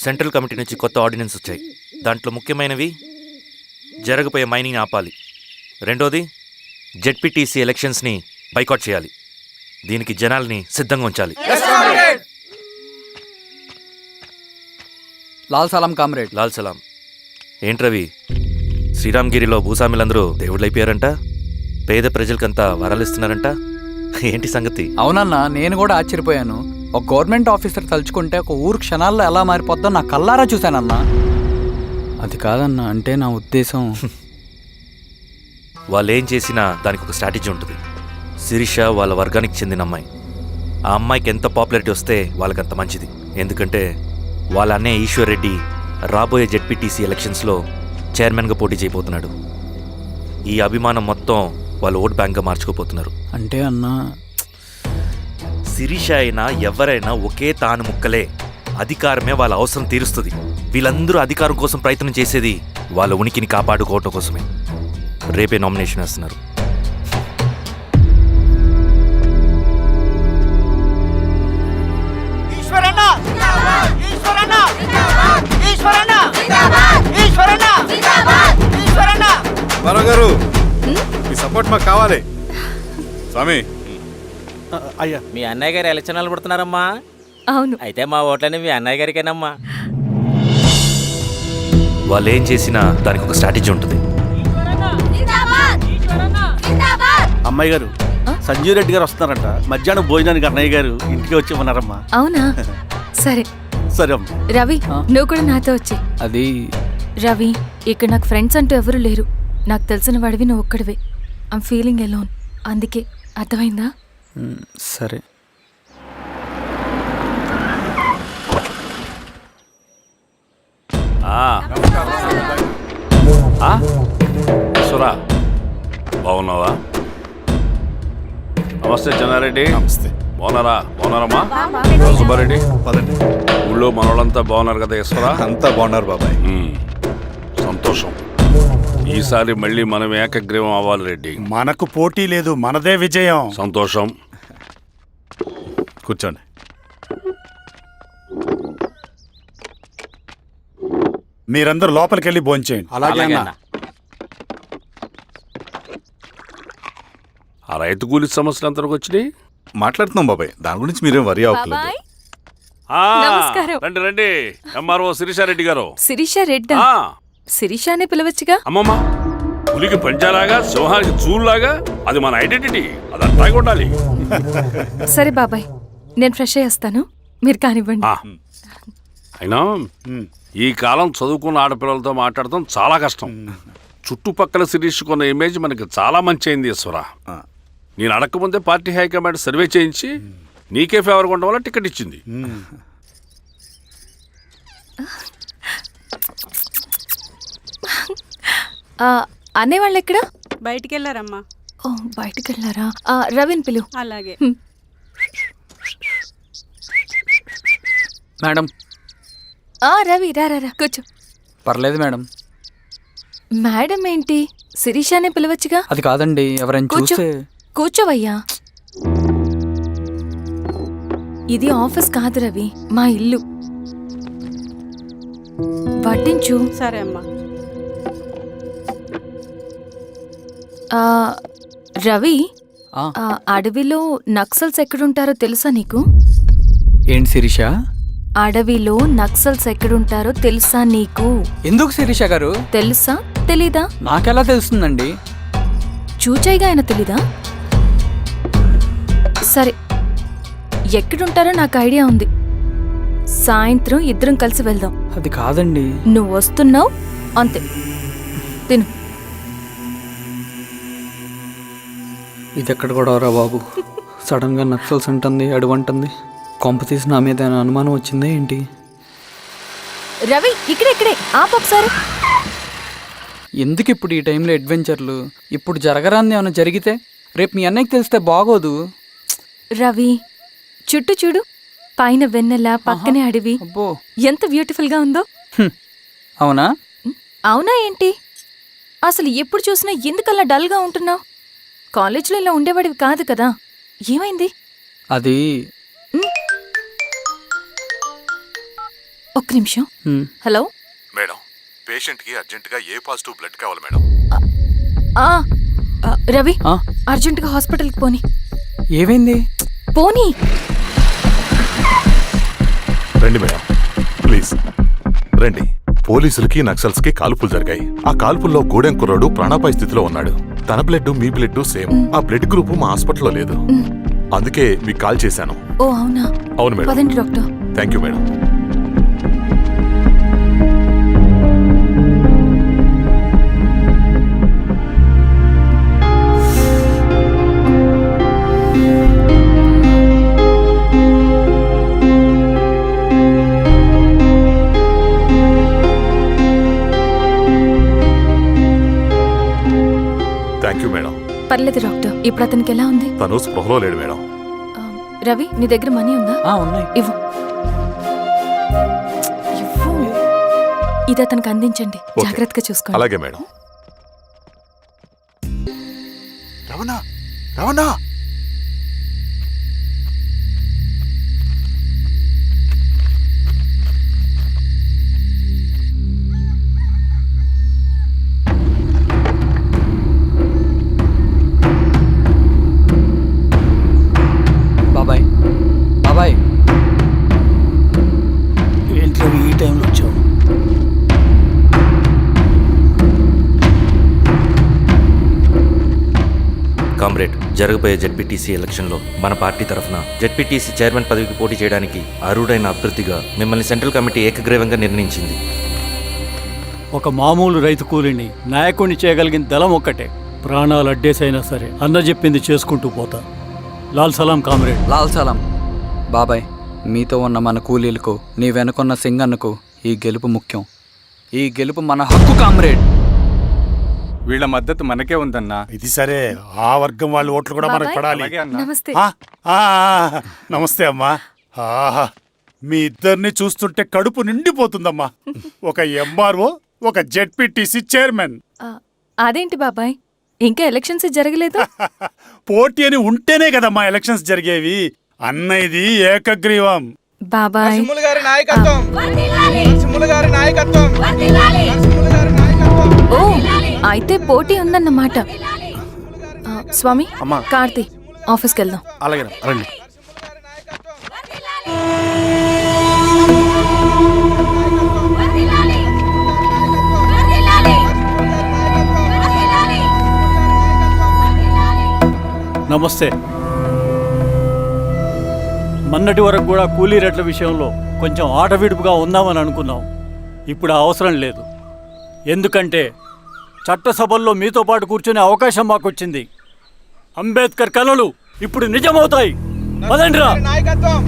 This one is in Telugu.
సెంట్రల్ కమిటీ నుంచి కొత్త ఆర్డినెన్స్ వచ్చాయి. దాంట్లో ముఖ్యమైనవి జరగబోయే మైనింగ్ని ఆపాలి, రెండోది జెడ్పీటీసీ ఎలక్షన్స్ని బైకాట్ చేయాలి, దీనికి జనాల్ని సిద్ధంగా ఉంచాలి. లాల్ సలాం కామ్రేడ్. లాల్ సలాం. ఏంట్రవి, శ్రీరామ్గిరిలో భూస్వాములందరూ దేవుళ్ళైపోయారంట, పేద ప్రజలకంతా వరాలు ఇస్తున్నారంట, ఏంటి సంగతి? అవునన్నా, నేను కూడా ఆశ్చర్యపోయాను. ఒక గవర్నమెంట్ ఆఫీసర్ తలుచుకుంటే ఒక ఊరు క్షణాల్లో ఎలా మారిపోద్దో నా కల్లారా చూశానన్నా. అది కాదన్నా, అంటే నా ఉద్దేశం వాళ్ళు ఏం చేసినా దానికి ఒక స్ట్రాటజీ ఉంటుంది. శిరీష వాళ్ళ వర్గానికి చెందిన అమ్మాయి. ఆ అమ్మాయికి ఎంత పాపులారిటీ వస్తే వాళ్ళకంత మంచిది. ఎందుకంటే వాళ్ళ అన్నయ్య ఈశ్వర్ రెడ్డి రాబోయే జెడ్పీటీసీ ఎలక్షన్స్లో చైర్మన్గా పోటీ చేయబోతున్నాడు. ఈ అభిమానం మొత్తం వాళ్ళు ఓట్ బ్యాంక్గా మార్చుకోపోతున్నారు. అంటే అన్నా, శిరీష అయినా ఎవరైనా ఒకే తాను ముక్కలే. అధికారమే వాళ్ళ అవసరం తీరుస్తుంది. వీళ్ళందరూ అధికారం కోసం ప్రయత్నం చేసేది వాళ్ళ ఉనికిని కాపాడుకోవటం కోసమే. రేపే నామినేషన్ వేస్తున్నారు. గారు మీ సపోర్ట్ మాకు కావాలి. స్వామి, అయ్యా, మీ అన్నయ్య గారు ఎలక్షన్ నిలబడుతున్నారమ్మా? అవును. అయితే మా ఓట్లని మీ అన్నయ్య గారికేనమ్మా. వాళ్ళు ఏం చేసినా దానికి ఒక స్ట్రాటజీ ఉంటుంది. అమ్మాయి గారు, సంజీవ్ రెడ్డి గారు వస్తున్నారంట. మధ్యాహ్నం భోజనానికి అన్నయ్య గారు ఇంటికి వచ్చి ఉన్నారమ్మా. అవునా? సరే సరే అమ్మా. రవి, నువ్వు కూడా నాతో వచ్చి. అది రవి, ఇక్కడ నాకు ఫ్రెండ్స్ అంటూ ఎవరు లేరు. నాకు తెలిసిన వాడివి నువ్వు ఒక్కడివే. I'm feeling alone. అందుకే, అర్థమైందా? సరే. సురా, బాగున్నావా? నమస్తే చెన్నారెడ్డి. నమస్తే. బాగున్నారమ్మా? సుబ్బారెడ్డి, ఊళ్ళో మనోళ్ళంతా బాగున్నారు కదా? ఈశ్వరా, అంతా బాగున్నారు బాబాయ్. సంతోషం. ఈసారి మళ్ళీ మనం ఏకగ్రీవం అవ్వాలి రెడ్డి. మనకు పోటీ లేదు, మనదే విజయం. సంతోషం. కూర్చోండి. మీరందరూ లోపలికి వెళ్ళి భోంచేయండి. అలాగే అన్న. ఆ రైతు కూలి సమస్యలు ఎంతవరకు వచ్చినాయి? మాట్లాడుతున్నాం బాబాయ్, దాని గురించి మీరేం వరి అవ్వట్లేదు. బాబాయ్, ఆ, నమస్కారం. రండి రండి. ఎంఆర్ఓ శిరీషారెడ్డి గారు. శిరీష రెడ్డా? ఆ, శిరీష అనే పిలవచ్చుగా. అమ్మమ్మ, పులికి పంచాలాగా సింహానికి చూలాగా అది మన ఐడెంటిటీ, అది అట్లా ఉండాలి. సరే బాబాయ్, నేను ఫ్రెష్ అయ్యేస్తాను, మీరు కానివ్వండి. అయినా ఈ కాలం చదువుకున్న ఆడపిల్లలతో మాట్లాడటం చాలా కష్టం. చుట్టుపక్కల శిరీషకున్న ఇమేజ్ మనకి చాలా మంచి అయింది ఈశ్వర. నేను అడగకముందే పార్టీ హైకమాండ్ సర్వే చేయించి నీకే ఫేవర్గా ఉండడం వల్ల టికెట్ ఇచ్చింది. అనేవాళ్ళు ఎక్కడ? బయటికి వెళ్ళారమ్మా. ఓ, బయటికి వెళ్ళారా? రవిని పిలు. అలాగే. మేడం. రవి, రా రా రా, కూర్చో. పర్లేదు మేడం. మేడం ఏంటి? శిరీషానే పిలవచ్చుగా. అది కాదండి, ఎవరైనా చూస్తే. కూర్చోవయ్యా. ఇది ఆఫీస్ కాదు రవి, మా ఇల్లు. పట్టించు. సరే అమ్మా. రవి, అడవిలో నక్సల్స్ ఎక్కడుంటారో తెలుసా నీకు? ఏంటి శిరీష? అడవిలో నక్సల్స్ ఎక్కడుంటారో తెలుసా నీకు? ఎందుకు శిరీష గారు? తెలుసా తెలీదా? నాకెలా తెలుస్తుందండి? చూచాయిగా ఆయన తెలీదా? సరే, ఎక్కడుంటారో నాకు ఐడియా ఉంది. సాయంత్రం ఇద్దరం కలిసి వెళ్దాం. అది కాదండి. నువ్వు వస్తున్నావు అంతే, తిను. ఇది ఎక్కడ కూడా రా బాబు. సడన్ గా నక్సల్స్ అంటుంది, అడువంటుంది. కొంప తీసి నా మీద అనుమానం వచ్చిందే ఏంటి? రవి, ఇక్కడే ఆపొకసారి. ఎందుకు ఇప్పుడు ఈ టైంలో అడ్వెంచర్లు? ఇప్పుడు జరగరాంది ఏమైనా జరిగితే రేపు మీ అన్నయ్యకి తెలిస్తే బాగోదు. రవి, చుట్టూ చూడు, పైన వెన్నెల, పక్కనే అడవి. అబ్బో, ఎంత బ్యూటిఫుల్ గా ఉందో. అవునా? అవునా ఏంటి? అసలు ఎప్పుడు చూసినా ఎందుకలా డల్ గా ఉంటున్నావు? కాలేజీలో ఇలా ఉండేవాడివి కాదు కదా, ఏమైంది? అది ఒక్క నిమిషం. హలో. మేడం పేషెంట్కి అర్జెంటుగా ఏ పాజిటివ్ బ్లడ్ కావాలి మేడం. ఆ, రవి ఆ? అర్జెంటుగా హాస్పిటల్కి పోనీ. ఏమైంది? పోనీ. రండి మేడం ప్లీజ్ రండి. పోలీసులకి నక్సల్స్కి కాల్పులు జరిగాయి. ఆ కాల్పుల్లో గూడెం కుర్రాడు ప్రాణాపాయ స్థితిలో ఉన్నాడు. తన బ్లడ్ మీ బ్లడ్ సేమ్. ఆ బ్లడ్ గ్రూప్ మా హాస్పిటల్లో లేదు. అందుకే మీకు కాల్ చేశాను. ఓ అవునా? అవును మేడం. పదండి doctor. Thank you madam. Thank you madam. పర్లేదు డాక్టర్. ఇప్పుడు అతనికి ఎలా ఉంది? తను స్పృహలో లేడు మేడం. ఆ, రవి నీ దగ్గర మనీ ఉందా? ఉన్నాయి. ఇవ్వు. ఇవ్వు. ఇది అతనికి అందించండి. ఓకే. జాగ్రత్తగా చూసుకోండి. అలాగే మేడం. రవణ రవణ బాబాయ్ బాబాయ్ ఏంటి ఈ టైంలో వచ్చావు? కామ్రేడ్, జరగబోయే జెడ్పీటీసీ ఎలక్షన్లో మన పార్టీ తరఫున జెడ్పీటీసీ చైర్మన్ పదవికి పోటీ చేయడానికి అర్హుడైన అభ్యర్థిగా మిమ్మల్ని సెంట్రల్ కమిటీ ఏకగ్రీవంగా నిర్ణయించింది. ఒక మామూలు రైతు కూలిని నాయకుడిని చేయగలిగిన దళం ఒక్కటే. ప్రాణాలు అడ్డేసైనా సరే అన్న చెప్పింది చేసుకుంటూ పోతా. లాల్ సలాం కామ్రేడ్. లాల్ సలాం. బాబాయ్, మీతో ఉన్న మన కూలీలకు, నీ వెనుకున్న సింగన్నకు ఈ గెలుపు ముఖ్యం. ఈ గెలుపు మన హక్కు కామ్రేడ్. వీళ్ళ మద్దతు మనకే ఉందన్నా. ఇది సరే, ఆ వర్గం వాళ్ళ ఓట్లు కూడా మనకు బాబాయ్. పడాలి. అలాగే నమస్తే. నమస్తే అమ్మా. ఆహా, మీ ఇద్దరిని చూస్తుంటే కడుపు నిండిపోతుందమ్మా. ఒక ఎంఆర్ఓ, ఒక జెడ్పీటీసీ చైర్మన్. ఆ, అదేంటి బాబాయ్, ఇంకా ఎలక్షన్స్ జరగలేదు? పోటీ అని ఉంటేనే కదమ్మా ఎలక్షన్స్ జరిగేవి. అన్నయ్యది ఏకగ్రీవం. బాబాయ్, ఓ అయితే పోటీ ఉందన్నమాట. స్వామి, అమ్మా. కార్తీ, ఆఫీస్కి వెళ్దాం. అలాగే రండి. నమస్తే. మొన్నటి వరకు కూడా కూలీ రేట్ల విషయంలో కొంచెం ఆట విడుపుగా ఉందామని అనుకున్నాం. ఇప్పుడు ఆ అవసరం లేదు. ఎందుకంటే చట్టసభల్లో మీతో పాటు కూర్చునే అవకాశం మాకు వచ్చింది. అంబేద్కర్ కలలు ఇప్పుడు నిజమవుతాయి. పదండ్రా. నాయకత్వం